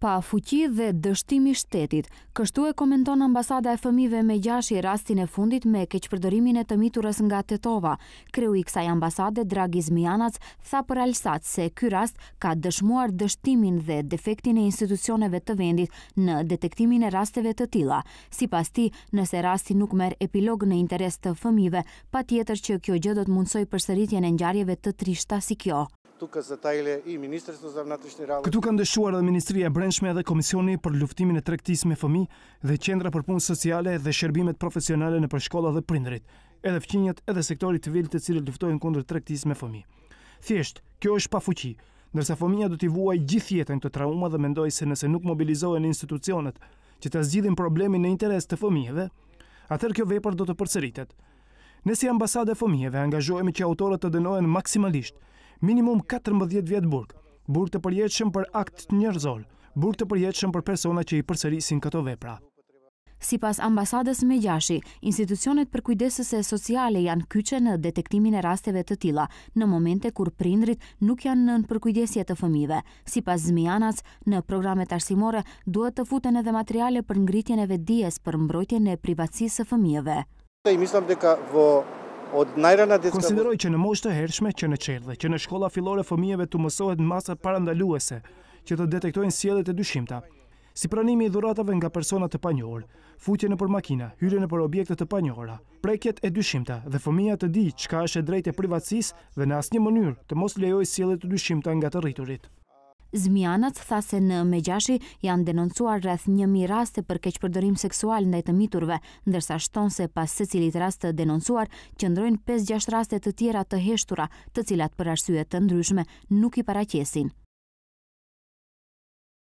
pa fuqi dhe dështimi shtetit. Kështu e komenton Ambasada e Fëmijëve me Gjashi rastin e fundit me keqpërdorimin e të miturës nga Tetova. Kreu i kësaj ambasade, Dragi Zmijanac, tha për Alsat se ky rast ka dëshmuar dështimin dhe defektin e institucioneve të vendit në detektimin e rasteve të tilla. Sipas tij, nëse rasti nuk merr epilog në interes të fëmijëve, patjetër që kjo gjë do të mundsoj përsëritjen e ngjarjeve të trishta si kjo. Këtu kanë dëshuar edhe Ministria e Brendshme dhe Komisioni për luftimin e tregtisë me fëmijë dhe Qendra për Punë Sociale dhe Shërbimet Profesionale nëpër shkolla dhe prindërit, edhe fqinjët edhe sektori civil të cilët luftojnë kundër tregtisë me fëmijë. Thjesht, kjo është pa fuqi, ndërsa fëmia do t'i vuajë gjithë jetën këtë trauma dhe mendoj se nëse nuk mobilizohen institucionet që ta zgjidhin problemin në interes të fëmijëve, atëherë kjo vepër do të përsëritet. Ne si Ambasadë e Fëmijëve angazhohemi që autorët të dënohen maksimalisht, minimum 14 vjet burg të përjetshëm për akt njerëzor, burg të përjetshëm për persona që i përsërisin këto vepra. Sipas ambasadës me Gjashi, institucionet përkujdesëse sociale janë kyçe në detektimin e rasteve të tilla, në momente kur prindrit nuk janë nën përkujdesje të fëmijëve. Sipas Zmijanac, në programet arsimore duhet të futen edhe materiale për ngritjen e vetdijes për mbrojtjen e privatësisë së fëmijëve. Konsideroj që në moshë të hershme, që në qerdhe, që në shkolla fillore fëmijëve të mësohet masa parandaluese, që të detektojnë sjelljet e dyshimta, si pranimi i dhuratave nga persona të panjohur, futje nëpër makina, hyrje nëpër objekte të panjohura, prekjet e dyshimta dhe fëmia të di çka është e drejtë e privatësisë dhe në asnjë mënyrë të mos lejojë sjellje të dyshimta nga të rriturit. Zmijanac tha se në Megjashi janë denoncuar rreth 1000 raste për keqpërdorim seksual ndaj të miturve, ndërsa shton se pas secilit rast të denoncuar, qëndrojnë 5-6 raste të tjera të heshtura, të cilat për arsye të ndryshme nuk i paraqesin.